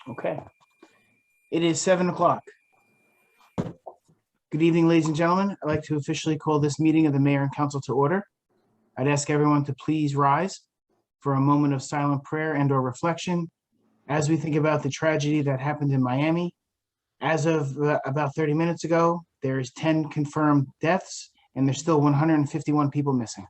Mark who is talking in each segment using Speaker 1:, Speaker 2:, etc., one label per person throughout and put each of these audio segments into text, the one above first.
Speaker 1: Okay. It is 7 o'clock. Good evening, ladies and gentlemen. I'd like to officially call this meeting of the Mayor and Council to order. I'd ask everyone to please rise for a moment of silent prayer and or reflection as we think about the tragedy that happened in Miami. As of about 30 minutes ago, there's 10 confirmed deaths and there's still 151 people missing.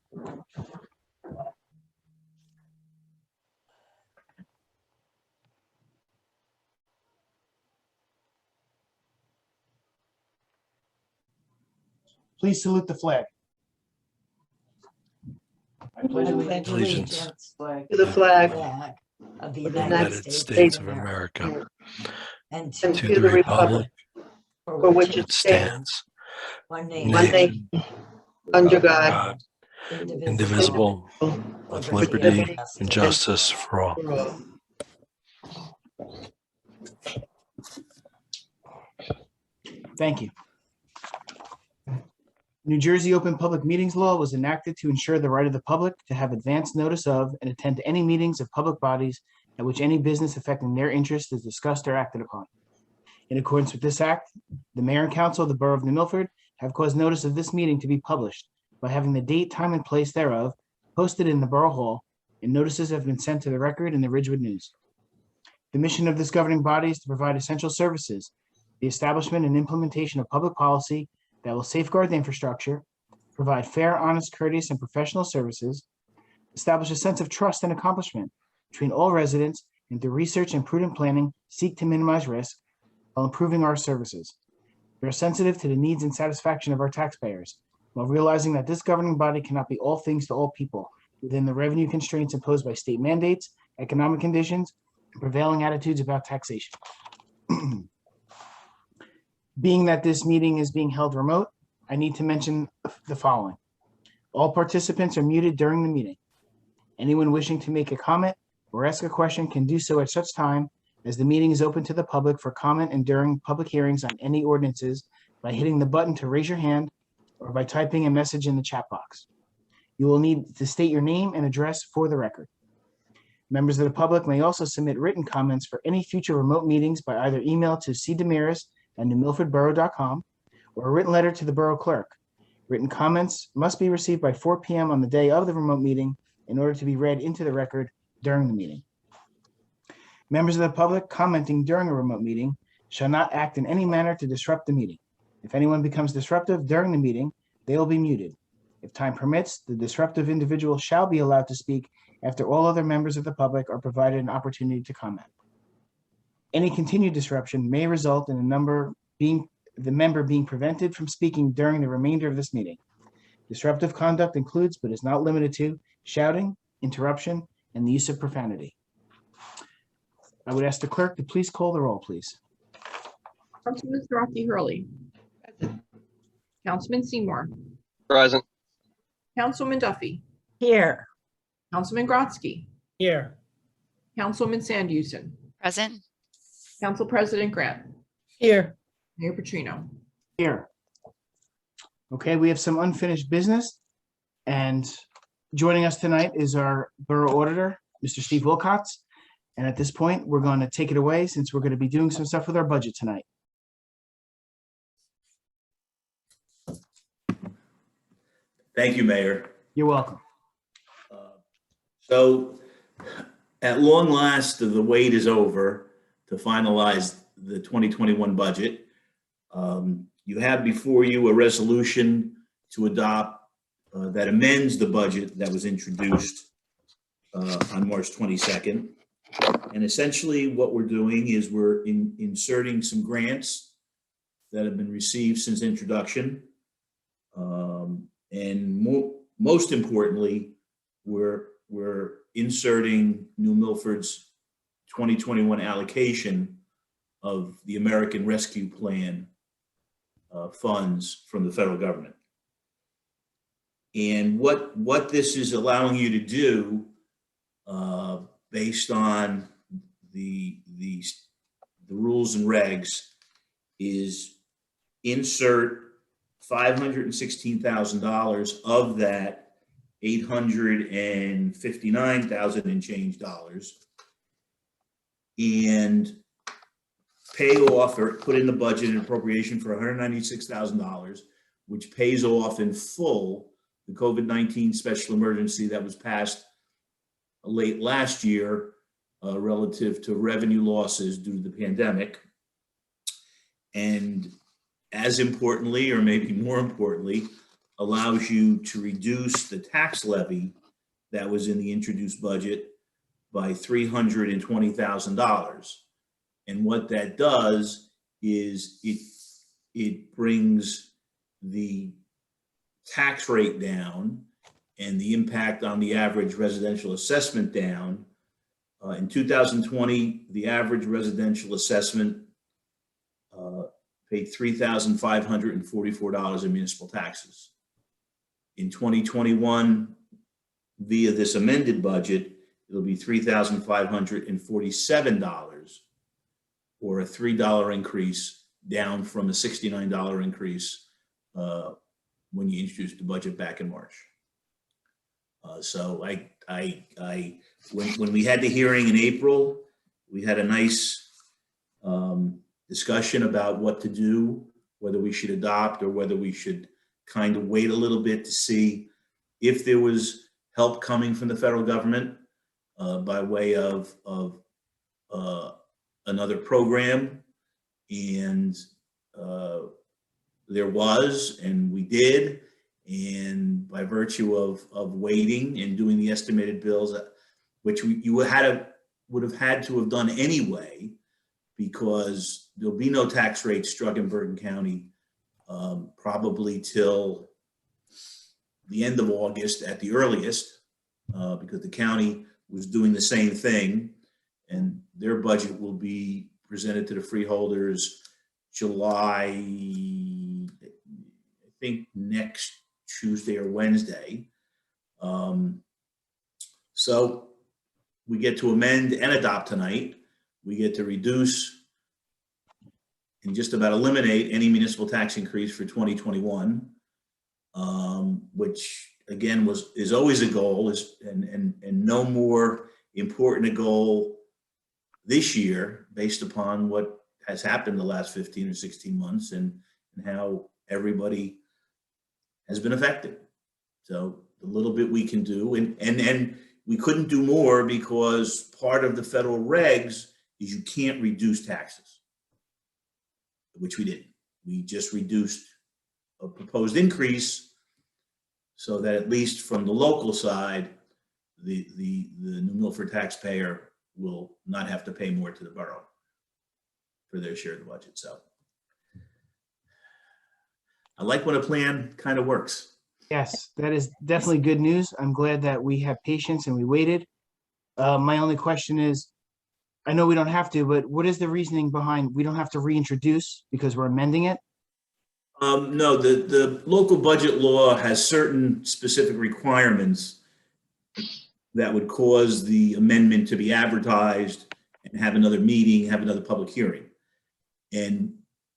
Speaker 1: Please salute the flag. I pledge
Speaker 2: allegiance
Speaker 3: to the flag
Speaker 2: of the
Speaker 3: United
Speaker 2: States of America
Speaker 3: and
Speaker 2: to the republic
Speaker 3: for which it stands,
Speaker 2: one
Speaker 3: one
Speaker 2: nation,
Speaker 3: nation, under God,
Speaker 2: indivisible, with liberty and justice for all.
Speaker 3: for all.
Speaker 1: Thank you. New Jersey Open Public Meetings Law was enacted to ensure the right of the public to have advance notice of and attend to any meetings of public bodies at which any business affecting their interest is discussed or acted upon. In accordance with this act, the Mayor and Council of the Borough of New Milford have caused notice of this meeting to be published by having the date, time, and place thereof posted in the Borough Hall, and notices have been sent to the record in the Ridgewood News. The mission of this governing body is to provide essential services, the establishment and implementation of public policy that will safeguard the infrastructure, provide fair, honest, courteous, and professional services, establish a sense of trust and accomplishment between all residents, and through research and prudent planning, seek to minimize risk while improving our services. We are sensitive to the needs and satisfaction of our taxpayers, while realizing that this governing body cannot be all things to all people within the revenue constraints imposed by state mandates, economic conditions, and prevailing attitudes about taxation. Being that this meeting is being held remote, I need to mention the following. All participants are muted during the meeting. Anyone wishing to make a comment or ask a question can do so at such time as the meeting is open to the public for comment and during public hearings on any ordinances by hitting the button to raise your hand or by typing a message in the chat box. You will need to state your name and address for the record. Members of the public may also submit written comments for any future remote meetings by either email to cdemiris@newmilfordborough.com or a written letter to the borough clerk. Written comments must be received by 4 p.m. on the day of the remote meeting in order to be read into the record during the meeting. Members of the public commenting during a remote meeting shall not act in any manner to disrupt the meeting. If anyone becomes disruptive during the meeting, they will be muted. If time permits, the disruptive individual shall be allowed to speak after all other members of the public are provided an opportunity to comment. Any continued disruption may result in the member being prevented from speaking during the remainder of this meeting. Disruptive conduct includes, but is not limited to, shouting, interruption, and the use of profanity. I would ask the clerk to please call the roll, please.
Speaker 4: Councilman Rocky Hurley. Councilman Seymour.
Speaker 5: Present.
Speaker 4: Councilman Duffy.
Speaker 3: Here.
Speaker 4: Councilman Grotzky.
Speaker 3: Here.
Speaker 4: Councilman Sandhusen.
Speaker 6: Present.
Speaker 4: Council President Grant.
Speaker 3: Here.
Speaker 4: Mayor Petrino.
Speaker 1: Here. Okay, we have some unfinished business, and joining us tonight is our Borough Auditor, Mr. Steve Wilcox. And at this point, we're going to take it away since we're going to be doing some stuff with our budget tonight.
Speaker 7: Thank you, Mayor.
Speaker 1: You're welcome.
Speaker 7: So at long last, the wait is over to finalize the 2021 budget. You have before you a resolution to adopt that amends the budget that was introduced on March 22nd. And essentially what we're doing is we're inserting some grants that have been received since introduction. And most importantly, we're inserting New Milford's 2021 allocation of the American Rescue Plan funds from the federal government. And what this is allowing you to do, based on the rules and regs, is insert $516,000 of that $859,000 and change dollars, and pay off or put in the budget an appropriation for $196,000, which pays off in full the COVID-19 special emergency that was passed late last year relative to revenue losses due to the pandemic. And as importantly, or maybe more importantly, allows you to reduce the tax levy that was in the introduced budget by $320,000. And what that does is it brings the tax rate down and the impact on the average residential assessment down. In 2020, the average residential assessment paid $3,544 in municipal taxes. In 2021, via this amended budget, it'll be $3,547, or a $3 increase, down from a $69 increase when you introduced the budget back in March. So when we had the hearing in April, we had a nice discussion about what to do, whether we should adopt or whether we should kind of wait a little bit to see if there was help coming from the federal government by way of another program. And there was, and we did. And by virtue of waiting and doing the estimated bills, which you would have had to have done anyway, because there'll be no tax rate struck in Bergen County probably till the end of August at the earliest, because the county was doing the same thing, and their budget will be presented to the freeholders July, I think next Tuesday or Wednesday. So we get to amend and adopt tonight. We get to reduce and just about eliminate any municipal tax increase for 2021, which again is always a goal, and no more important a goal this year based upon what has happened the last 15 or 16 months and how everybody has been affected. So the little bit we can do, and we couldn't do more because part of the federal regs is you can't reduce taxes, which we didn't. We just reduced a proposed increase so that at least from the local side, the New Milford taxpayer will not have to pay more to the borough for their share of the budget. So I like when a plan kind of works.
Speaker 1: Yes, that is definitely good news. I'm glad that we have patience and we waited. My only question is, I know we don't have to, but what is the reasoning behind we don't have to reintroduce because we're amending it?
Speaker 7: No, the local budget law has certain specific requirements that would cause the amendment to be advertised and have another meeting, have another public hearing. And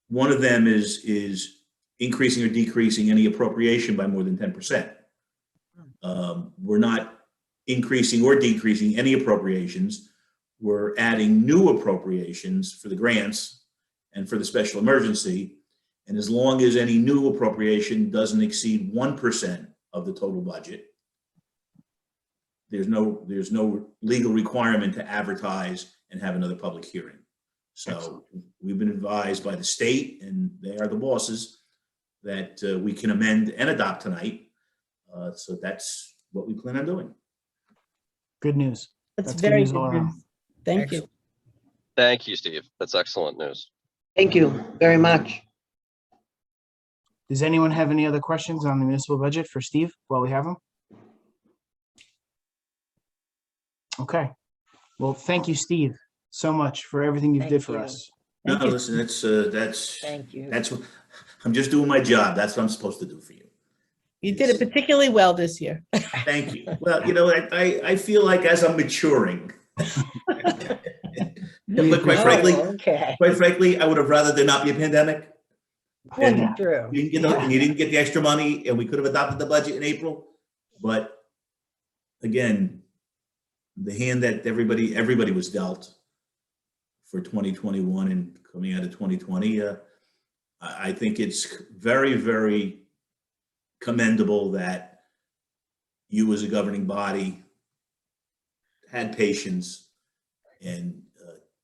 Speaker 7: one of them is increasing or decreasing any appropriation by more than 10%. We're not increasing or decreasing any appropriations. We're adding new appropriations for the grants and for the special emergency. And as long as any new appropriation doesn't exceed 1% of the total budget, there's no legal requirement to advertise and have another public hearing. So excellent. We've been advised by the state, and they are the bosses, that we can amend and adopt tonight. So that's what we plan on doing.
Speaker 1: Good news.
Speaker 3: That's very
Speaker 1: news
Speaker 3: good
Speaker 1: all around.
Speaker 3: news. Thank you.
Speaker 5: Thank you, Steve. That's excellent news.
Speaker 3: Thank you very much.
Speaker 1: Does anyone have any other questions on the municipal budget for Steve while we have him? Okay. Well, thank you, Steve, so much for everything you did for us.
Speaker 7: No, listen, that's
Speaker 3: Thank you.
Speaker 7: that's what I'm just doing my job. That's what I'm supposed to do for you.
Speaker 3: You did it particularly well this year.
Speaker 7: Thank you. Well, you know, I feel like as I'm maturing, but quite frankly, I would have rather there not be a pandemic. And
Speaker 3: True.
Speaker 7: you didn't get the extra money, and we could have adopted the budget in April. But again, the hand that everybody was dealt for 2021 and coming out of 2020. I think it's very, very commendable that you as a governing body had patience and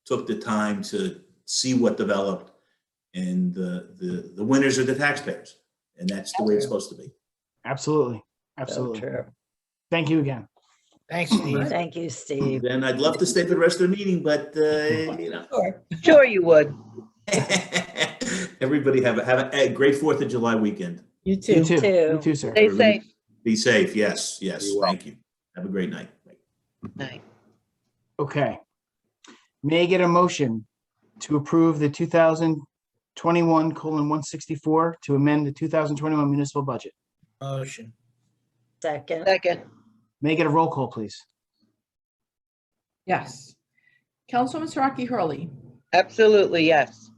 Speaker 7: took the time to see what developed, and the winners are the taxpayers, and that's the way it's supposed to be.
Speaker 1: Absolutely.
Speaker 3: So
Speaker 1: Absolutely.
Speaker 3: true.
Speaker 1: Thank you again.
Speaker 3: Thanks, Steve.
Speaker 6: Thank you, Steve.
Speaker 7: Then I'd love to stay for the rest of the meeting, but you know.
Speaker 3: Sure you would.
Speaker 7: Everybody have a great 4th of July weekend.
Speaker 3: You
Speaker 1: You
Speaker 3: too.
Speaker 1: too.
Speaker 6: too.
Speaker 1: You too, sir.
Speaker 3: Stay safe.
Speaker 7: Be safe. Yes, yes.
Speaker 8: You will.
Speaker 7: Thank you. Have a great night.
Speaker 3: Night.
Speaker 1: Okay. May I get a motion to approve the 2021:164 to amend the 2021 municipal budget?
Speaker 3: Motion.
Speaker 6: Second,
Speaker 3: Second.
Speaker 1: May I get a roll call, please?
Speaker 4: Yes. Councilwoman Siraki Hurley,
Speaker 3: Absolutely, yes.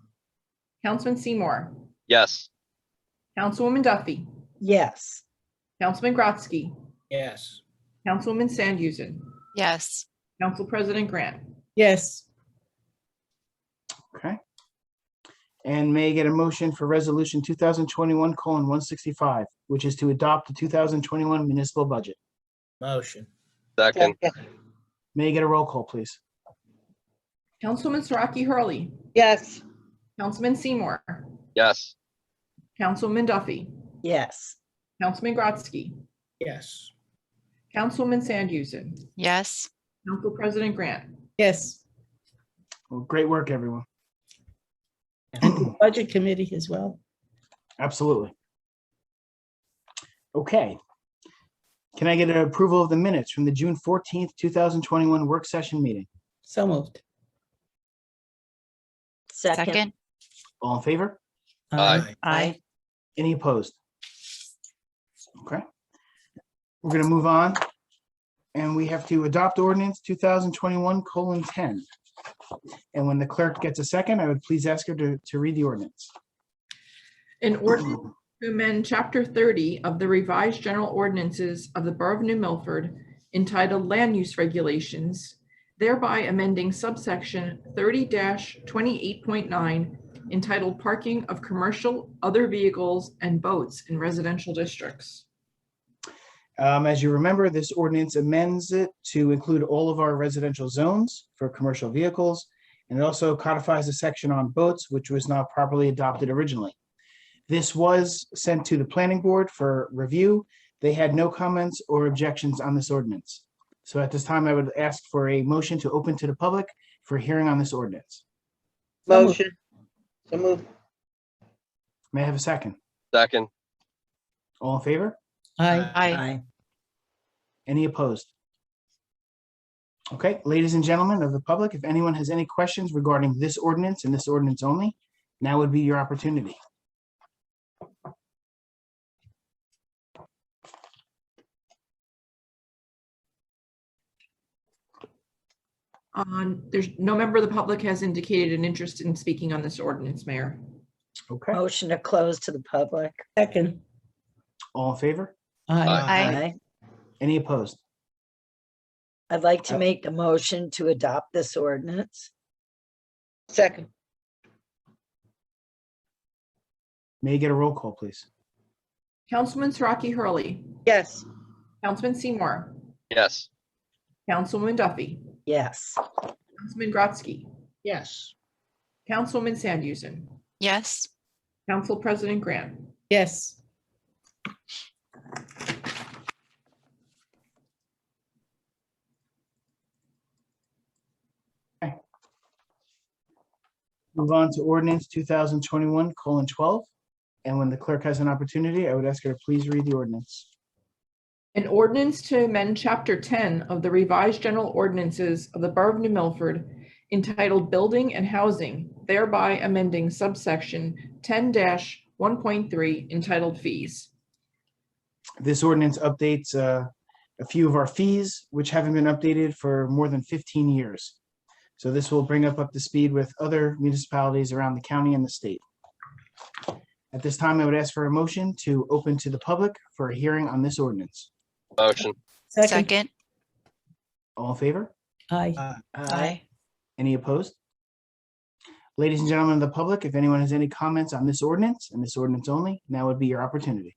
Speaker 4: Councilman Seymour,
Speaker 5: Yes.
Speaker 4: Councilwoman Duffy,
Speaker 6: yes.
Speaker 4: Councilman Grotzky,
Speaker 3: Yes.
Speaker 4: Councilwoman Sandhusen,
Speaker 9: yes.
Speaker 4: Council President Grant.
Speaker 3: Yes.
Speaker 1: Okay. And may I get a motion for resolution 2021:165, which is to adopt the 2021 municipal budget?
Speaker 3: Motion.
Speaker 5: Second.
Speaker 1: May I get a roll call, please?
Speaker 4: Councilwoman Siraki Hurley,
Speaker 3: Yes.
Speaker 4: Councilman Seymour,
Speaker 5: Yes.
Speaker 4: Councilwoman Duffy,
Speaker 6: Yes.
Speaker 4: Councilman Grotzky,
Speaker 3: Yes.
Speaker 4: Councilwoman Sandhusen,
Speaker 9: Yes.
Speaker 4: Council President Grant.
Speaker 3: Yes.
Speaker 1: Well, great work, everyone.
Speaker 3: And the Budget Committee as well.
Speaker 1: Absolutely. Okay. Can I get an approval of the minutes from the June 14th, 2021 work session meeting?
Speaker 3: So moved.
Speaker 9: Second,
Speaker 1: All in favor?
Speaker 5: Aye.
Speaker 9: aye.
Speaker 1: Any opposed? Okay. We're going to move on. And we have to adopt ordinance 2021:10. And when the clerk gets a second, I would please ask her to read the ordinance.
Speaker 4: An ordinance to amend Chapter 30 of the revised general ordinances of the Borough of New Milford entitled Land Use Regulations, thereby amending subsection 30-28.9 entitled Parking of Commercial, Other Vehicles, and Boats in Residential Districts.
Speaker 1: As you remember, this ordinance amends it to include all of our residential zones for commercial vehicles. And it also codifies a section on boats, which was not properly adopted originally. This was sent to the planning board for review. They had no comments or objections on this ordinance. So at this time, I would ask for a motion to open to the public for hearing on this ordinance.
Speaker 3: Motion. So moved.
Speaker 1: May I have a second?
Speaker 5: Second.
Speaker 1: All in favor?
Speaker 3: Aye.
Speaker 6: Aye.
Speaker 1: Any opposed? Okay, ladies and gentlemen of the public, if anyone has any questions regarding this ordinance and this ordinance only, now would be your opportunity.
Speaker 4: There's no member of the public has indicated an interest in speaking on this ordinance, Mayor.
Speaker 1: Okay,
Speaker 6: Motion to close to the public.
Speaker 3: Second.
Speaker 1: all in favor?
Speaker 3: Aye.
Speaker 9: Aye.
Speaker 1: Any opposed?
Speaker 6: I'd like to make a motion to adopt this ordinance.
Speaker 3: Second.
Speaker 1: May I get a roll call, please?
Speaker 4: Councilman Siraki Hurley,
Speaker 3: Yes.
Speaker 4: Councilman Seymour,
Speaker 5: Yes.
Speaker 4: Councilwoman Duffy,
Speaker 6: Yes.
Speaker 4: Councilman Grotzky,
Speaker 3: Yes.
Speaker 4: Councilwoman Sandhusen,
Speaker 9: Yes.
Speaker 4: Council President Grant.
Speaker 3: Yes.
Speaker 1: Move on to ordinance 2021:12. And when the clerk has an opportunity, I would ask her to please read the ordinance.
Speaker 4: An ordinance to amend Chapter 10 of the revised general ordinances of the Borough of New Milford entitled Building and Housing, thereby amending subsection 10-1.3 entitled Fees.
Speaker 1: This ordinance updates a few of our fees, which haven't been updated for more than 15 years. So this will bring up to speed with other municipalities around the county and the state. At this time, I would ask for a motion to open to the public for a hearing on this ordinance.
Speaker 5: Motion.
Speaker 9: Second,
Speaker 1: All in favor?
Speaker 3: Aye.
Speaker 6: Aye.
Speaker 9: aye.
Speaker 1: Any opposed? Ladies and gentlemen of the public, if anyone has any comments on this ordinance and this ordinance only, now would be your opportunity.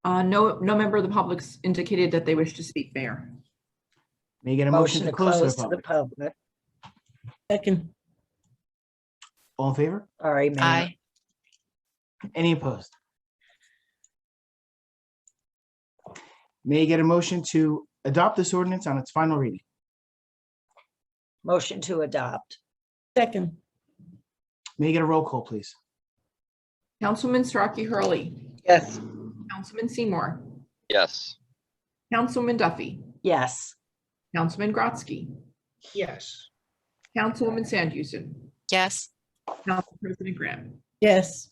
Speaker 4: No member of the public's indicated that they wish to speak, Mayor.
Speaker 1: May I get a motion to close to the
Speaker 6: to the
Speaker 1: public?
Speaker 6: public.
Speaker 3: Second,
Speaker 1: All in favor?
Speaker 6: Sorry, Mayor.
Speaker 9: Aye.
Speaker 1: Any opposed? May I get a motion to adopt this ordinance on its final reading?
Speaker 6: Motion to adopt.
Speaker 3: second,
Speaker 1: May I get a roll call, please?
Speaker 4: Councilman Starkey Hurley.
Speaker 6: Yes.
Speaker 4: Councilman Seymour.
Speaker 5: Yes.
Speaker 4: Councilwoman Duffy.
Speaker 6: Yes.
Speaker 4: Councilman Grotzky.
Speaker 1: Yes.
Speaker 4: Councilwoman Sandhusen.
Speaker 9: Yes.
Speaker 4: Council President Graham.
Speaker 3: yes,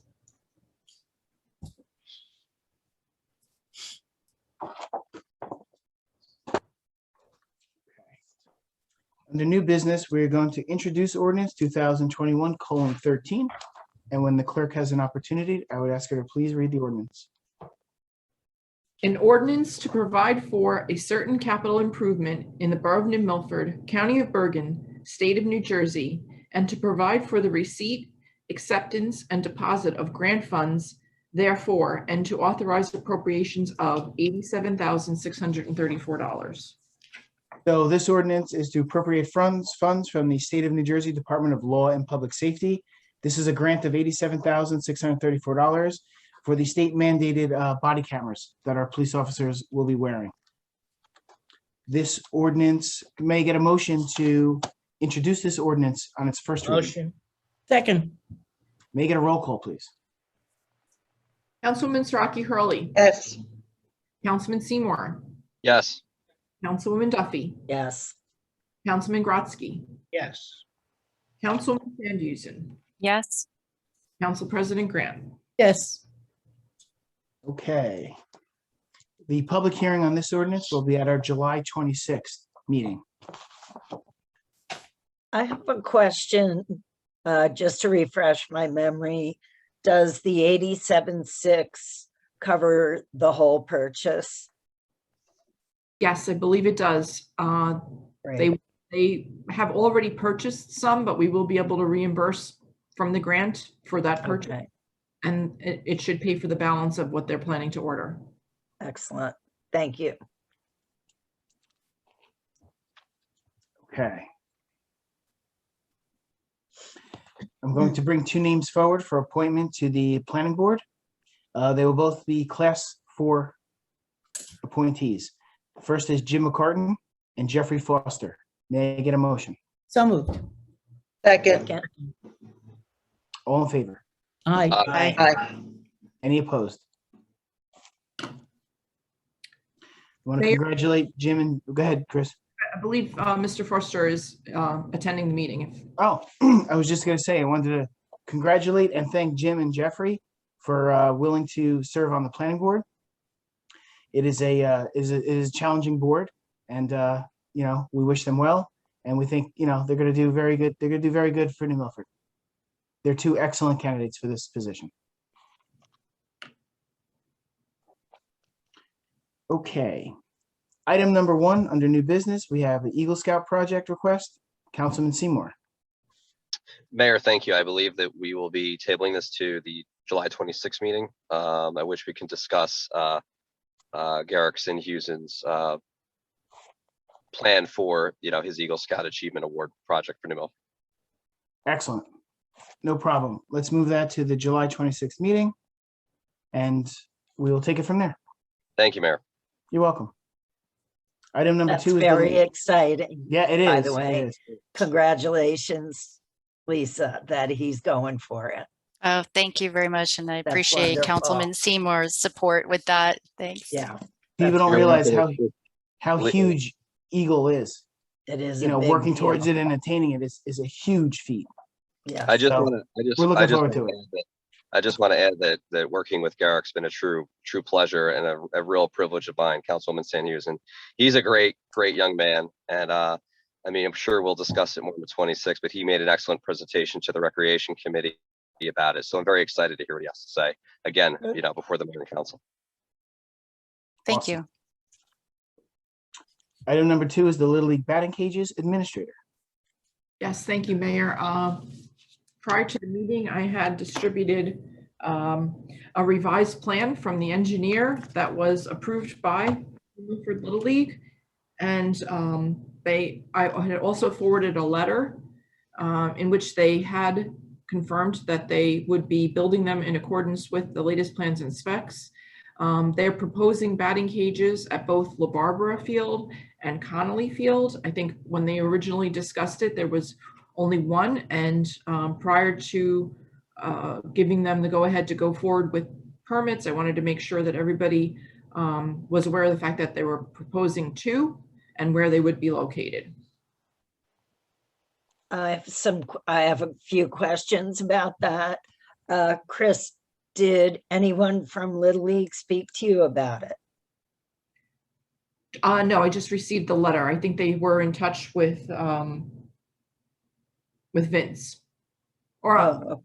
Speaker 1: Under new business, we're going to introduce ordinance 2021:13. And when the clerk has an opportunity, I would ask her to please read the ordinance.
Speaker 4: An ordinance to provide for a certain capital improvement in the Borough of New Milford, County of Bergen, State of New Jersey, and to provide for the receipt, acceptance, and deposit of grant funds therefore, and to authorize appropriations of $87,634.
Speaker 1: So this ordinance is to appropriate funds from the State of New Jersey Department of Law and Public Safety. This is a grant of $87,634 for the state mandated body cameras that our police officers will be wearing. This ordinance, may I get a motion to introduce this ordinance on its first reading?
Speaker 3: motion, second,
Speaker 1: May I get a roll call, please?
Speaker 4: Councilwoman Starkey Hurley.
Speaker 3: yes,
Speaker 4: Councilman Seymour.
Speaker 5: Yes.
Speaker 4: Councilwoman Duffy.
Speaker 6: Yes.
Speaker 4: Councilman Grotzky.
Speaker 1: Yes.
Speaker 4: Councilwoman Sandhusen.
Speaker 9: Yes.
Speaker 4: Council President Graham.
Speaker 3: yes,
Speaker 1: Okay. The public hearing on this ordinance will be at our July 26th meeting.
Speaker 6: I have a question, just to refresh my memory. Does the 87.6 cover the whole purchase?
Speaker 4: Yes, I believe it does.
Speaker 6: Right.
Speaker 4: They have already purchased some, but we will be able to reimburse from the grant for that purchase.
Speaker 6: Okay,
Speaker 4: And it should pay for the balance of what they're planning to order.
Speaker 6: excellent. Thank you.
Speaker 1: Okay. I'm going to bring two names forward for appointment to the planning board. They will both be class 4 appointees. First is Jim McCartan and Jeffrey Foster. May I get a motion?
Speaker 3: so moved,
Speaker 6: Second.
Speaker 1: All in favor?
Speaker 3: aye,
Speaker 6: Aye.
Speaker 1: Any opposed? I want to
Speaker 4: Mayor?
Speaker 1: congratulate Jim and, go ahead, Chris.
Speaker 4: I believe Mr. Forster is attending the meeting.
Speaker 1: Oh, I was just going to say, I wanted to congratulate and thank Jim and Jeffrey for willing to serve on the planning board. It is a challenging board, and we wish them well, and we think they're going to do very good. They're going to do very good for New Milford. They're two excellent candidates for this position. Okay. Item number 1 under new business, we have the Eagle Scout project request. Councilman Seymour.
Speaker 5: Mayor, thank you. I believe that we will be tabling this to the July 26th meeting, at which we can discuss Garrick Sinhusen's plan for his Eagle Scout Achievement Award project for New Milford.
Speaker 1: Excellent. No problem. Let's move that to the July 26th meeting, and we will take it from there.
Speaker 5: Thank you, Mayor.
Speaker 1: You're welcome. Item number
Speaker 6: That's
Speaker 1: 2 is
Speaker 6: very exciting.
Speaker 1: yeah, it is.
Speaker 6: by the
Speaker 1: it
Speaker 6: way.
Speaker 1: is.
Speaker 6: Congratulations, Lisa, that he's going for it.
Speaker 9: Oh, thank you very much. And I
Speaker 6: That's
Speaker 9: appreciate
Speaker 6: wonderful.
Speaker 9: Councilman Seymour's support with that. Thanks.
Speaker 6: Yeah,
Speaker 1: People don't
Speaker 6: very
Speaker 1: realize
Speaker 5: good.
Speaker 1: how huge Eagle is.
Speaker 6: it is. a big
Speaker 1: Working towards
Speaker 6: deal.
Speaker 1: it and attaining it is a huge feat.
Speaker 6: Yeah.
Speaker 5: I just
Speaker 1: So,
Speaker 5: want to.
Speaker 1: we're looking forward to it.
Speaker 5: I just want to add that working with Garrick's been a true pleasure and a real privilege of mine, Councilwoman Sandhusen. He's a great young man, and I'm sure we'll discuss it more on the 26th. But he made an excellent presentation to the Recreation Committee about it, so I'm very excited to hear what he has to say. Again, before the mayor and council.
Speaker 9: Thank
Speaker 1: Awesome.
Speaker 9: you.
Speaker 1: Item number 2 is the Little League batting cages. Administrator.
Speaker 4: Yes, thank you, Mayor. Prior to the meeting, I had distributed a revised plan from the engineer that was approved by Milford Little League. And I had also forwarded a letter in which they had confirmed that they would be building them in accordance with the latest plans and specs. They're proposing batting cages at both La Barbara Field and Connolly Field. I think when they originally discussed it, there was only one, and prior to giving them the go-ahead to go forward with permits, I wanted to make sure that everybody was aware of the fact that they were proposing 2 and where they would be located.
Speaker 6: I have a few questions about that. Chris, did anyone from Little League speak to you about it?
Speaker 4: No, I just received the letter. I think they were in touch with Vince. Or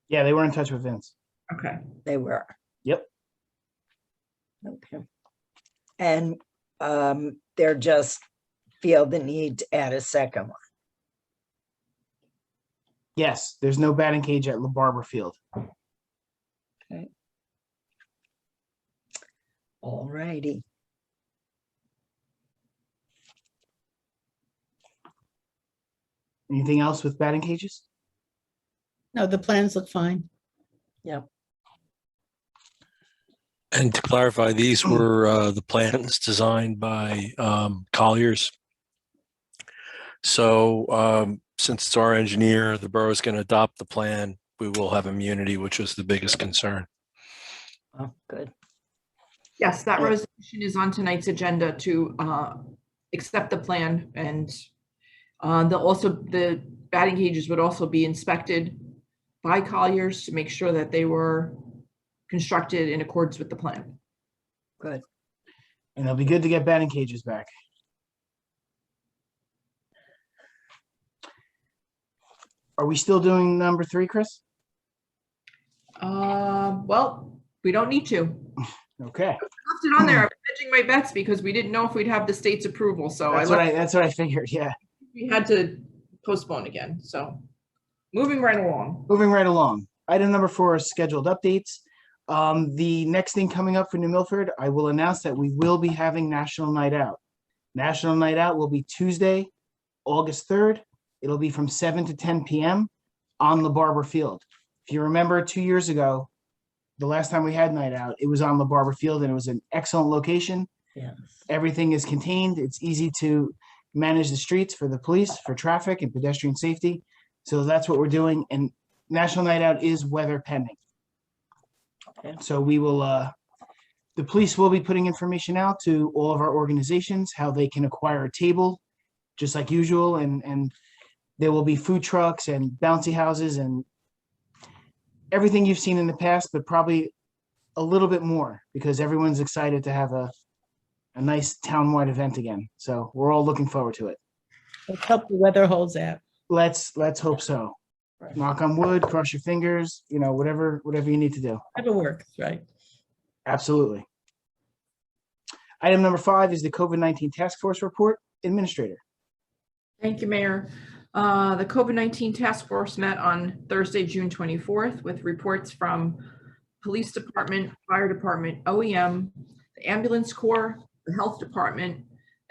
Speaker 1: Yeah, they were in touch with Vince.
Speaker 4: okay.
Speaker 6: They were.
Speaker 1: Yep.
Speaker 6: Okay. And they're just feel the need to add a second one.
Speaker 1: Yes, there's no batting cage at La Barbara Field.
Speaker 6: Okay. All righty.
Speaker 1: Anything else with batting cages?
Speaker 3: No, the plans look fine.
Speaker 6: Yep.
Speaker 2: And to clarify, these were the plans designed by Colliers. So since it's our engineer, the borough is going to adopt the plan. We will have immunity, which was the biggest concern.
Speaker 6: Oh, good.
Speaker 4: Yes, that resolution is on tonight's agenda to accept the plan, and the batting cages would also be inspected by Colliers to make sure that they were constructed in accordance with the plan.
Speaker 6: Good.
Speaker 1: And it'll be good to get batting cages back. Are we still doing number 3, Chris?
Speaker 4: Well, we don't need to.
Speaker 1: Okay.
Speaker 4: I left it on there. I'm hedging my bets because we didn't know if we'd have the state's approval. So
Speaker 1: That's what I figured. Yeah.
Speaker 4: we had to postpone again. So moving right along.
Speaker 1: Moving right along. Item number 4 is scheduled updates. The next thing coming up for New Milford, I will announce that we will be having National Night Out. National Night Out will be Tuesday, August 3rd. It'll be from 7 to 10 p.m. on La Barbara Field. If you remember 2 years ago, the last time we had Night Out, it was on La Barbara Field, and it was an excellent location.
Speaker 6: Yes.
Speaker 1: Everything is contained. It's easy to manage the streets for the police, for traffic and pedestrian safety. So that's what we're doing. And National Night Out is weather pending.
Speaker 6: Okay.
Speaker 1: So we will, the police will be putting information out to all of our organizations, how they can acquire a table, just like usual. And there will be food trucks and bouncy houses and everything you've seen in the past, but probably a little bit more because everyone's excited to have a nice town-wide event again. So we're all looking forward to it.
Speaker 3: Let's hope the weather holds out.
Speaker 1: Let's hope so.
Speaker 3: Right.
Speaker 1: Knock on wood, cross your fingers, whatever you need to do.
Speaker 3: It'll work, right?
Speaker 1: Absolutely. Item number 5 is the COVID-19 Task Force Report. Administrator.
Speaker 4: Thank you, Mayor. The COVID-19 task force met on Thursday, June 24th with reports from Police Department, Fire Department, OEM, the Ambulance Corps, the Health Department,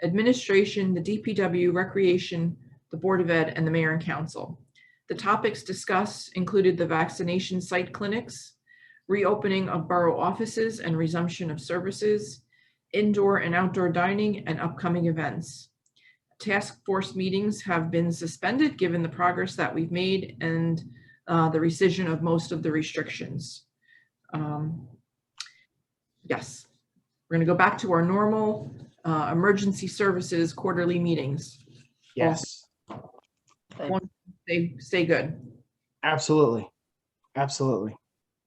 Speaker 4: Administration, the DPW, Recreation, the Board of Ed, and the Mayor and Council. The topics discussed included the vaccination site clinics, reopening of borough offices and resumption of services, indoor and outdoor dining, and upcoming events. Task force meetings have been suspended given the progress that we've made and the rescission of most of the restrictions. Yes, we're going to go back to our normal emergency services quarterly meetings.
Speaker 1: Yes,
Speaker 4: Stay good.
Speaker 1: absolutely. Absolutely.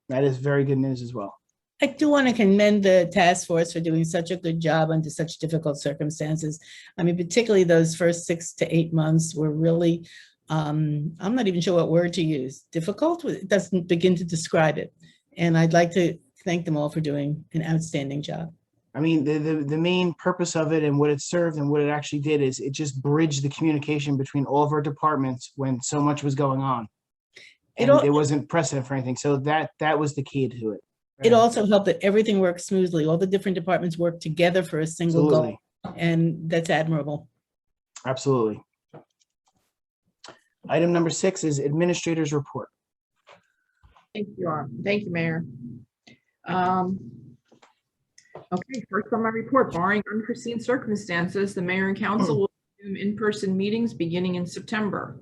Speaker 1: That is very good news as well.
Speaker 3: I do want to commend the task force for doing such a good job under such difficult circumstances. I mean, particularly those first 6 to 8 months were really, I'm not even sure what word to use. Difficult? It doesn't begin to describe it. And I'd like to thank them all for doing an outstanding job.
Speaker 1: I mean, the main purpose of it and what it served and what it actually did is it just bridged the communication between all of our departments when so much was going on. And there wasn't precedent for anything. So that was the key to it.
Speaker 3: It also helped that everything worked smoothly. All the different departments worked together for a single goal.
Speaker 1: Absolutely.
Speaker 3: And that's admirable.
Speaker 1: Absolutely. Item number 6 is administrator's report.
Speaker 4: Thank you, Mayor. Okay, first on my report, barring unforeseen circumstances, the mayor and council will resume in-person meetings beginning in September.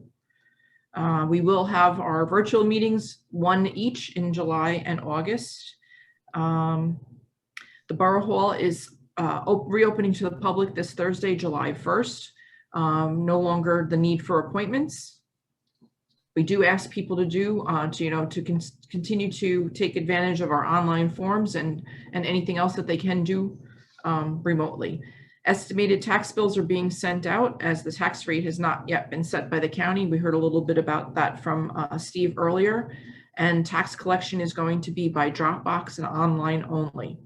Speaker 4: We will have our virtual meetings, one each in July and August. The Borough Hall is reopening to the public this Thursday, July 1st. No longer the need for appointments. We do ask people to continue to take advantage of our online forms and anything else that they can do remotely. Estimated tax bills are being sent out as the tax rate has not yet been set by the county. We heard a little bit about that from Steve earlier, and tax collection is going to be by Dropbox and online only.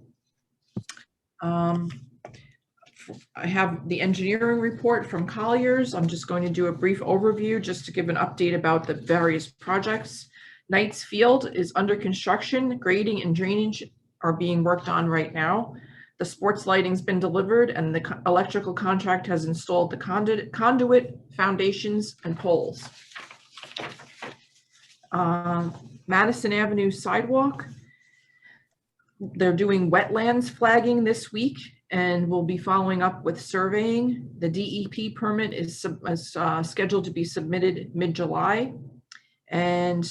Speaker 4: I have the engineering report from Colliers. I'm just going to do a brief overview just to give an update about the various projects. Knights Field is under construction. Grading and drainage are being worked on right now. The sports lighting's been delivered and the electrical contract has installed the conduit, foundations, and poles. Madison Avenue sidewalk. They're doing wetlands flagging this week and we'll be following up with surveying. The DEP permit is scheduled to be submitted mid-July. And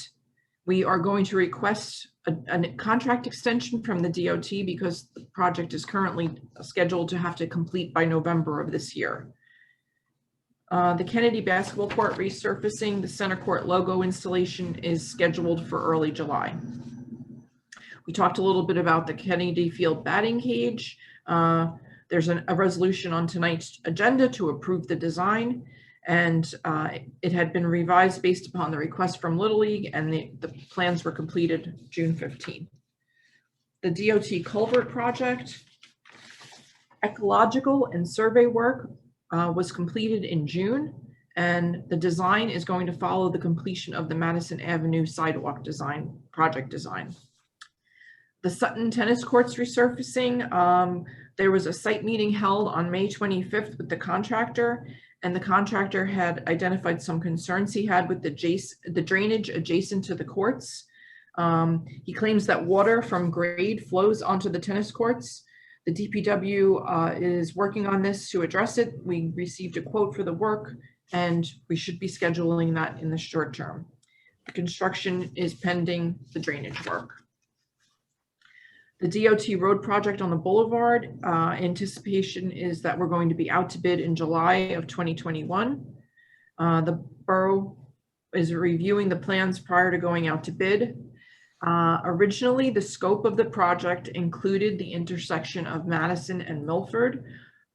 Speaker 4: we are going to request a contract extension from the DOT because the project is currently scheduled to have to complete by November of this year. The Kennedy basketball court resurfacing, the center court logo installation is scheduled for early July. We talked a little bit about the Kennedy Field batting cage. There's a resolution on tonight's agenda to approve the design, and it had been revised based upon the request from Little League, and the plans were completed June 15th. The DOT culvert project, ecological and survey work was completed in June, and the design is going to follow the completion of the Madison Avenue sidewalk project design. The Sutton tennis courts resurfacing, there was a site meeting held on May 25th with the contractor, and the contractor had identified some concerns he had with the drainage adjacent to the courts. He claims that water from grade flows onto the tennis courts. The DPW is working on this to address it. We received a quote for the work, and we should be scheduling that in the short term. The construction is pending the drainage work. The DOT road project on the boulevard, anticipation is that we're going to be out to bid in July of 2021. The borough is reviewing the plans prior to going out to bid. Originally, the scope of the project included the intersection of Madison and Milford,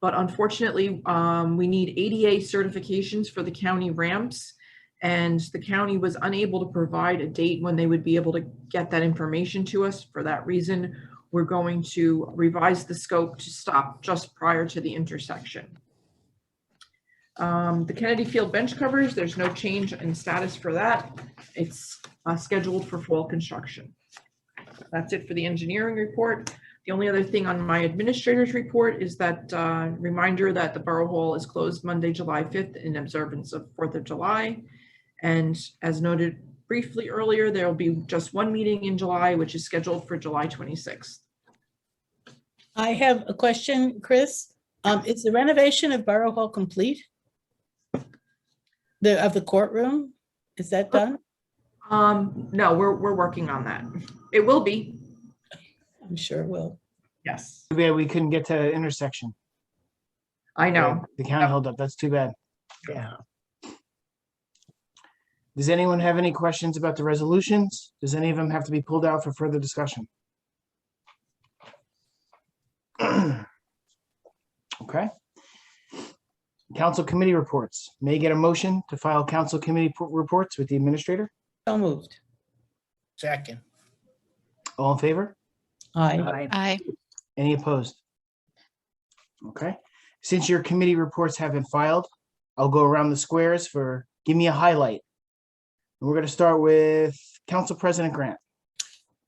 Speaker 4: but unfortunately, we need ADA certifications for the county ramps, and the county was unable to provide a date when they would be able to get that information to us. For that reason, we're going to revise the scope to stop just prior to the intersection. The Kennedy Field bench covers, there's no change in status for that. It's scheduled for fall construction. That's it for the engineering report. The only other thing on my administrator's report is that reminder that the Borough Hall is closed Monday, July 5th in observance of 4th of July. And as noted briefly earlier, there will be just one meeting in July, which is scheduled for July 26th.
Speaker 3: I have a question, Chris. Is the renovation of Borough Hall complete? Of the courtroom? Is that done?
Speaker 4: No, we're working on that. It will be.
Speaker 3: I'm sure it will.
Speaker 4: Yes.
Speaker 1: Too bad we couldn't get to the intersection.
Speaker 4: I know.
Speaker 1: The county held up. That's too bad. Yeah. Does anyone have any questions about the resolutions? Does any of them have to be pulled out for further discussion? Okay. Council committee reports. May I get a motion to file council committee reports with the administrator?
Speaker 3: So moved.
Speaker 8: Second.
Speaker 1: All in favor?
Speaker 3: Aye.
Speaker 9: Aye.
Speaker 1: Any opposed? Okay. Since your committee reports have been filed, I'll go around the squares for give me a highlight. And we're going to start with Council President Grant.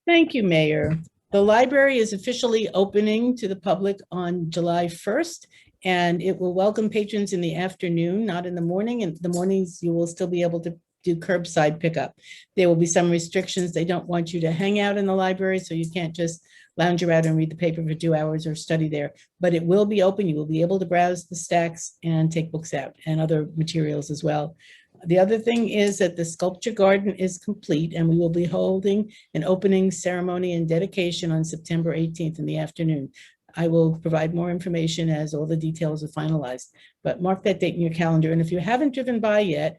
Speaker 3: Thank you, Mayor. The library is officially opening to the public on July 1st, and it will welcome patrons in the afternoon, not in the morning. In the mornings, you will still be able to do curbside pickup. There will be some restrictions. They don't want you to hang out in the library, so you can't just lounge around and read the paper for 2 hours or study there. But it will be open. You will be able to browse the stacks and take books out and other materials as well. The other thing is that the sculpture garden is complete, and we will be holding an opening ceremony and dedication on September 18th in the afternoon. I will provide more information as all the details are finalized, but mark that date in your calendar. And if you haven't driven by yet,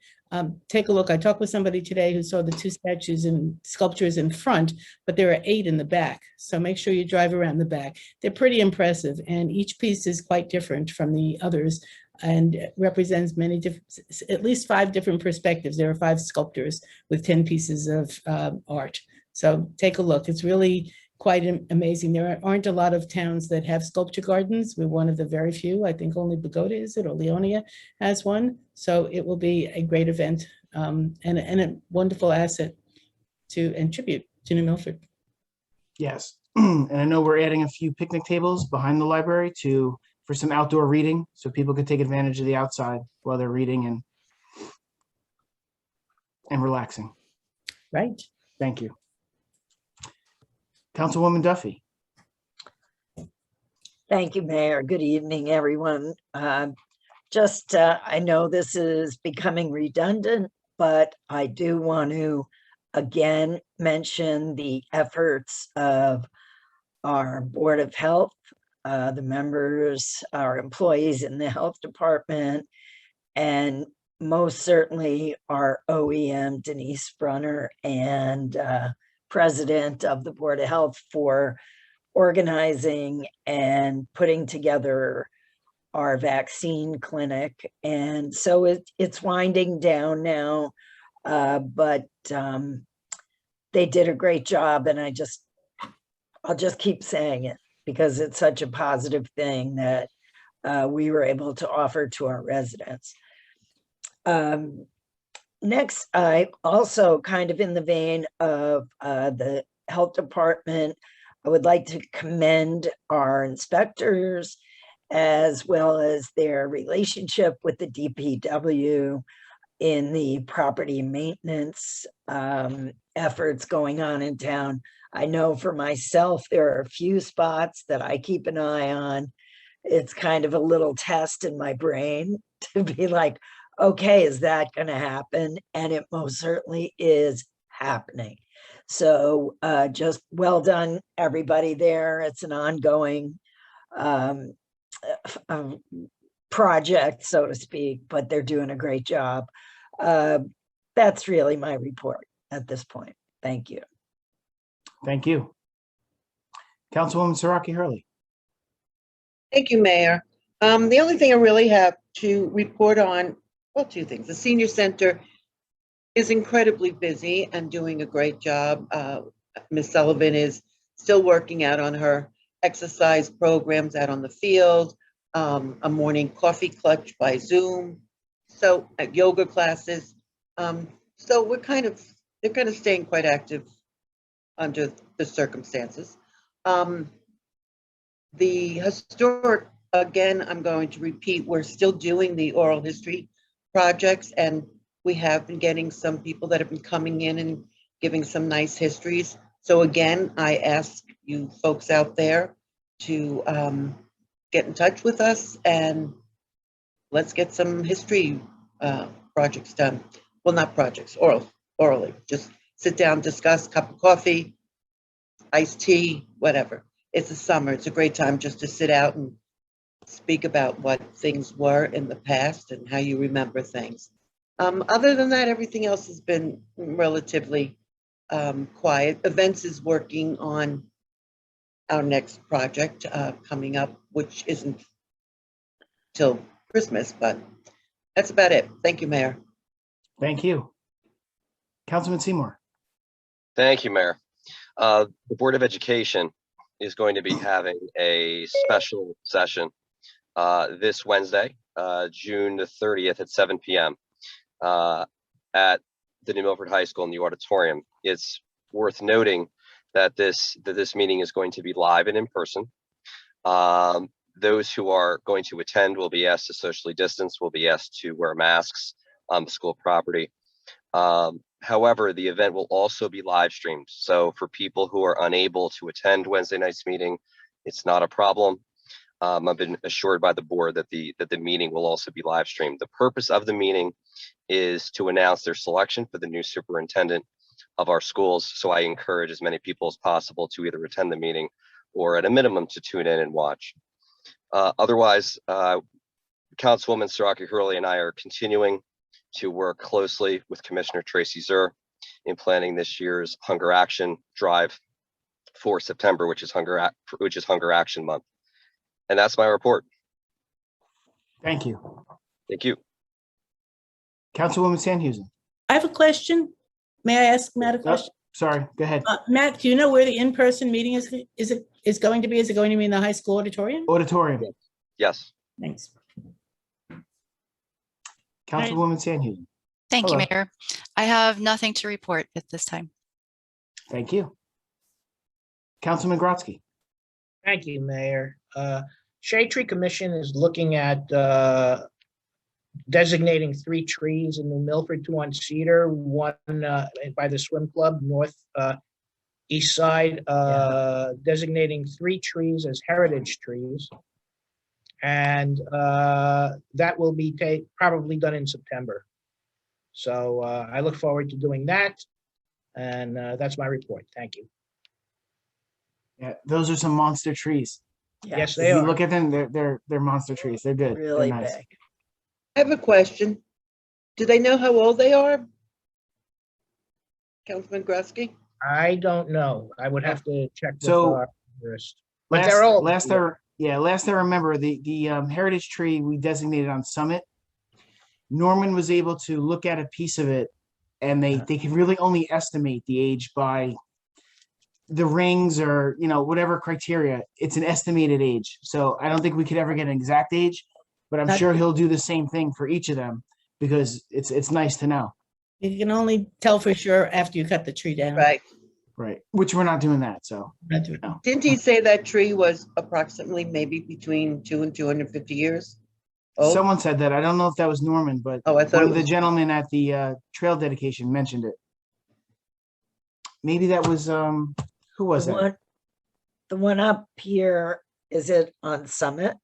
Speaker 3: take a look. I talked with somebody today who saw the 2 statues and sculptures in front, but there are 8 in the back. So make sure you drive around the back. They're pretty impressive, and each piece is quite different from the others and represents many different, at least 5 different perspectives. There are 5 sculptors with 10 pieces of art. So take a look. It's really quite amazing. There aren't a lot of towns that have sculpture gardens. We're one of the very few. I think only Bogota is it, or Leonia has one. So it will be a great event and a wonderful asset and tribute to New Milford.
Speaker 1: Yes. And I know we're adding a few picnic tables behind the library for some outdoor reading, so people could take advantage of the outside while they're reading and relaxing.
Speaker 3: Right.
Speaker 1: Thank you. Councilwoman Duffy.
Speaker 6: Thank you, Mayor. Good evening, everyone. I know this is becoming redundant, but I do want to again mention the efforts of our Board of Health, the members, our employees in the health department, and most certainly our OEM, Denise Brunner, and president of the Board of Health for organizing and putting together our vaccine clinic. And so it's winding down now, but they did a great job, and I'll just keep saying it because it's such a positive thing that we were able to offer to our residents. Next, I also, kind of in the vein of the health department, I would like to commend our inspectors as well as their relationship with the DPW in the property maintenance efforts going on in town. I know for myself, there are a few spots that I keep an eye on. It's kind of a little test in my brain to be like, okay, is that going to happen? And it most certainly is happening. So just well done, everybody there. It's an ongoing project, so to speak, but they're doing a great job. That's really my report at this point. Thank you.
Speaker 1: Thank you. Councilwoman Siraki Hurley.
Speaker 8: Thank you, Mayor. The only thing I really have to report on, well, 2 things. The senior center is incredibly busy and doing a great job. Ms. Sullivan is still working out on her exercise programs out on the field, a morning coffee clutch by Zoom, so yoga classes. So they're kind of staying quite active under the circumstances. The historic, again, I'm going to repeat, we're still doing the oral history projects, and we have been getting some people that have been coming in and giving some nice histories. So again, I ask you folks out there to get in touch with us and let's get some history projects done. Well, not projects, orally. Just sit down, discuss, cup of coffee, iced tea, whatever. It's the summer. It's a great time just to sit out and speak about what things were in the past and how you remember things. Other than that, everything else has been relatively quiet. Events is working on our next project coming up, which isn't till Christmas, but that's about it. Thank you, Mayor.
Speaker 1: Thank you. Councilman Seymour.
Speaker 5: Thank you, Mayor. The Board of Education is going to be having a special session this Wednesday, June the 30th at 7 p.m. At the New Milford High School in the auditorium. It's worth noting that this meeting is going to be live and in person. Those who are going to attend will be asked to socially distance, will be asked to wear masks on the school property. However, the event will also be live streamed. So for people who are unable to attend Wednesday night's meeting, it's not a problem. I've been assured by the board that the meeting will also be live streamed. The purpose of the meeting is to announce their selection for the new superintendent of our schools. So I encourage as many people as possible to either attend the meeting or at a minimum to tune in and watch. Otherwise, Councilwoman Siraki Hurley and I are continuing to work closely with Commissioner Tracy Zur in planning this year's Hunger Action Drive for September, which is Hunger Action Month. And that's my report.
Speaker 1: Thank you.
Speaker 5: Thank you.
Speaker 1: Councilwoman Sandhusen.
Speaker 3: I have a question. May I ask Matt a question?
Speaker 1: Sorry, go ahead.
Speaker 3: Matt, do you know where the in-person meeting is going to be? Is it going to be in the high school auditorium?
Speaker 1: Auditorium.
Speaker 5: Yes.
Speaker 3: Thanks.
Speaker 1: Councilwoman Sandhusen.
Speaker 9: Thank you,
Speaker 1: Hello.
Speaker 9: Mayor. I have nothing to report at this time.
Speaker 1: Thank you. Councilman Grotzky.
Speaker 10: Thank you, Mayor. Shade Tree Commission is looking at designating 3 trees in New Milford, 2 on Cedar, 1 by the swim club, north east side, designating 3 trees as heritage trees. And that will be probably done in September. So I look forward to doing that. And that's my report. Thank you.
Speaker 1: Yeah, those are some monster trees.
Speaker 10: Yes,
Speaker 1: If
Speaker 10: they
Speaker 1: you
Speaker 10: are.
Speaker 1: look at them, they're monster trees. They're good.
Speaker 6: Really
Speaker 1: They're nice.
Speaker 6: big.
Speaker 8: I have a question. Do they know how old they are? Councilman Grusky?
Speaker 10: I don't know. I would have to check with
Speaker 1: So,
Speaker 10: our jurist. But they're old.
Speaker 1: Last I remember, the heritage tree we designated on Summit. Norman was able to look at a piece of it, and they can really only estimate the age by the rings or whatever criteria. It's an estimated age, so I don't think we could ever get an exact age, but I'm sure he'll do the same thing for each of them because it's nice to know.
Speaker 3: You can only tell for sure after you cut the tree down.
Speaker 8: Right.
Speaker 1: Right, which we're not doing that. So
Speaker 3: Not doing-
Speaker 1: no.
Speaker 8: Didn't he say that tree was approximately maybe between 2 and 250 years old?
Speaker 1: Someone said that. I don't know if that was Norman, but
Speaker 8: Oh, I thought
Speaker 1: one
Speaker 8: it
Speaker 1: of the
Speaker 8: was.
Speaker 1: gentlemen at the trail dedication mentioned it. Maybe that was who was that?
Speaker 6: The one up here, is it on Summit?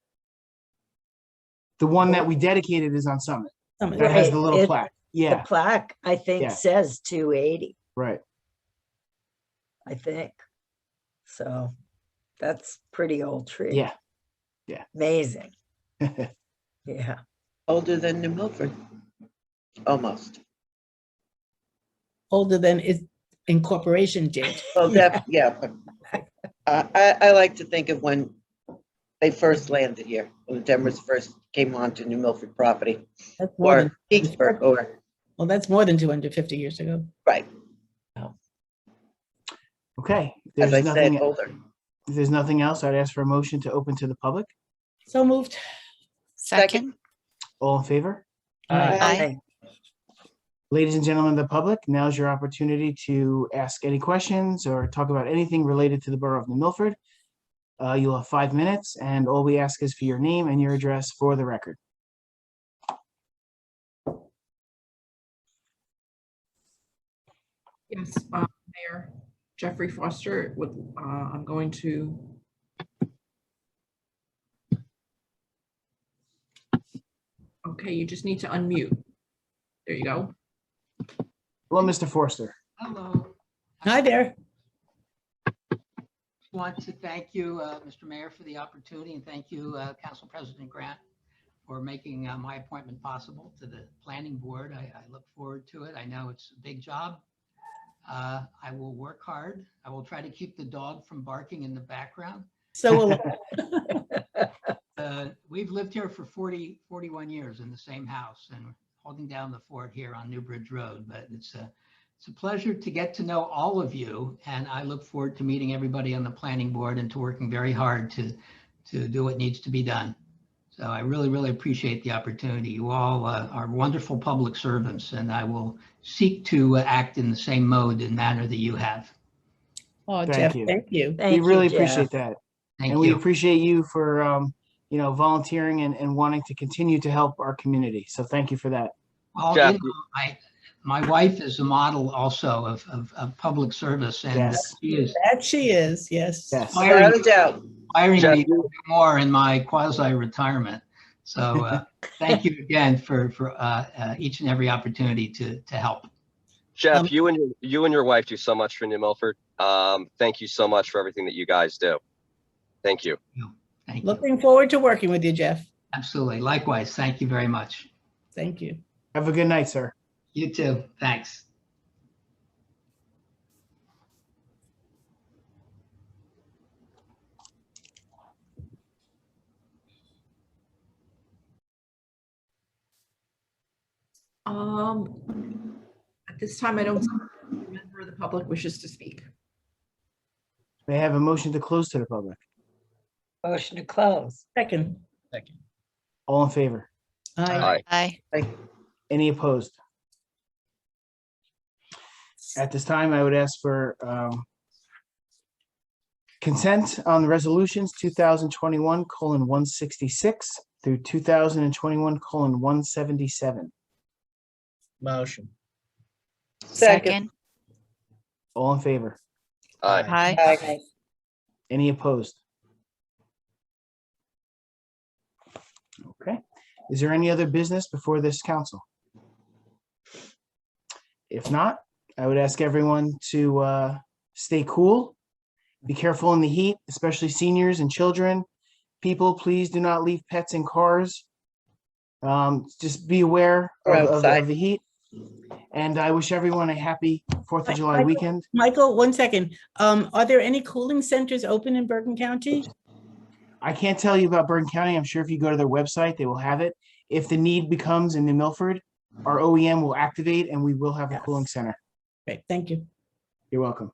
Speaker 1: The one that we dedicated is on Summit.
Speaker 3: Summit.
Speaker 1: That has the
Speaker 6: Right,
Speaker 1: little
Speaker 6: it-
Speaker 1: plaque.
Speaker 6: The
Speaker 1: Yeah,
Speaker 6: plaque, I think,
Speaker 1: Yeah.
Speaker 6: says 280,
Speaker 1: right.
Speaker 6: I think. So that's pretty old tree.
Speaker 1: Yeah.
Speaker 6: Amazing. Yeah.
Speaker 8: Older than New Milford. Almost.
Speaker 3: Older than its incorporation date.
Speaker 8: Well, yeah, but I like to think of when they first landed here, when the Denvers first came onto New Milford property,
Speaker 3: That's more than,
Speaker 8: or Petersburg, or,
Speaker 3: well, that's more than 250 years ago.
Speaker 8: right,
Speaker 1: Okay.
Speaker 8: as I
Speaker 1: There's
Speaker 8: said,
Speaker 1: nothing.
Speaker 8: older.
Speaker 1: If there's nothing else, I'd ask for a motion to open to the public.
Speaker 3: So moved.
Speaker 9: Second.
Speaker 1: All in favor?
Speaker 9: Aye.
Speaker 1: Ladies and gentlemen of the public, now's your opportunity to ask any questions or talk about anything related to the Borough of New Milford. You'll have 5 minutes, and all we ask is for your name and your address for the record.
Speaker 4: Yes, Mayor Jeffrey Foster I'm going to. Okay, you just need to unmute. There you go.
Speaker 1: Hello, Mr. Forster.
Speaker 11: Hello.
Speaker 3: Hi there.
Speaker 11: Want to thank you, Mr. Mayor, for the opportunity, and thank you, Council President Grant, for making my appointment possible to the planning board. I look forward to it. I know it's a big job. I will work hard. I will try to keep the dog from barking in the background.
Speaker 3: So will
Speaker 11: We've lived here for 41 years in the same house and holding down the fort here on New Bridge Road, but it's a pleasure to get to know all of you, and I look forward to meeting everybody on the planning board and to working very hard to do what needs to be done. So I really, really appreciate the opportunity. You all are wonderful public servants, and I will seek to act in the same mode and manner that you have.
Speaker 3: Oh,
Speaker 1: Thank
Speaker 3: Jeff,
Speaker 1: you.
Speaker 3: thank you.
Speaker 6: Thank
Speaker 1: We really
Speaker 6: you,
Speaker 1: appreciate
Speaker 6: Jeff.
Speaker 1: that.
Speaker 11: Thank
Speaker 1: And we
Speaker 11: you.
Speaker 1: appreciate you for, volunteering and wanting to continue to help our community. So thank you for that.
Speaker 11: Well,
Speaker 5: Jeff,
Speaker 11: my wife is a model also of public service, and
Speaker 1: Yes.
Speaker 11: she is
Speaker 3: Yes.
Speaker 1: Yes.
Speaker 8: Without a doubt.
Speaker 11: hiring
Speaker 5: Jeff,
Speaker 11: me to do more in my quasi-retirement. So thank you again for each and every opportunity to help.
Speaker 5: Jeff, you and your wife do so much for New Milford. Thank you so much for everything that you guys do. Thank you.
Speaker 11: Thank you.
Speaker 3: Looking forward to working with you, Jeff.
Speaker 11: Absolutely. Likewise. Thank you very much.
Speaker 3: Thank you.
Speaker 1: Have a good night, sir.
Speaker 11: You too. Thanks.
Speaker 4: At this time, I don't see a member of the public wishes to speak.
Speaker 1: May I have a motion to close to the public?
Speaker 6: Motion to close.
Speaker 3: Second.
Speaker 1: All in favor?
Speaker 3: Aye.
Speaker 9: Aye.
Speaker 1: Any opposed? At this time, I would ask for consent on the resolutions 2021:166 through 2021:177.
Speaker 10: Motion.
Speaker 9: Second.
Speaker 1: All in favor?
Speaker 5: Aye.
Speaker 9: Aye.
Speaker 6: Aye.
Speaker 1: Any opposed? Okay. Is there any other business before this council? If not, I would ask everyone to stay cool. Be careful in the heat, especially seniors and children. People, please do not leave pets in cars. Just be aware of the heat. And I wish everyone a happy 4th of July weekend.
Speaker 3: Michael, 1 second. Are there any cooling centers open in Bergen County?
Speaker 1: I can't tell you about Bergen County. I'm sure if you go to their website, they will have it. If the need becomes in New Milford, our OEM will activate and we will have a cooling center.
Speaker 3: Great, thank you.
Speaker 1: You're welcome.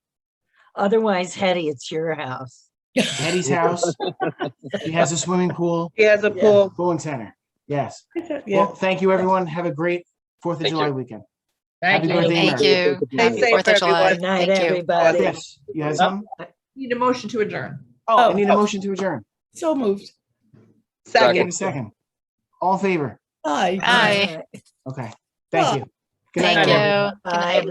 Speaker 6: Otherwise, Hetty, it's your house.
Speaker 1: Hetty's house. He has a swimming pool,
Speaker 8: He has a pool.
Speaker 1: cooling center. Yes.
Speaker 3: Yeah.
Speaker 1: Well, thank you, everyone. Have a great 4th of
Speaker 5: Thank
Speaker 1: July
Speaker 5: you.
Speaker 1: weekend.
Speaker 10: Thank
Speaker 1: Happy
Speaker 10: you.
Speaker 1: birthday,
Speaker 9: Thank
Speaker 1: Mary.
Speaker 9: you.
Speaker 8: Stay
Speaker 9: Happy
Speaker 8: safe,
Speaker 9: 4th of July.
Speaker 8: everyone.
Speaker 6: Good night,
Speaker 9: Thank you.
Speaker 6: everybody.
Speaker 1: Yes, you had something?
Speaker 4: Need a motion to adjourn.
Speaker 1: Oh, I need a motion to adjourn.
Speaker 3: So moved.
Speaker 1: I need
Speaker 8: Second.
Speaker 1: a second. All in favor?
Speaker 3: Aye.
Speaker 9: Aye.
Speaker 1: Okay. Thank you. Good night,
Speaker 9: Thank
Speaker 1: everyone.
Speaker 9: you. Good
Speaker 6: Bye,
Speaker 9: night.
Speaker 6: everyone.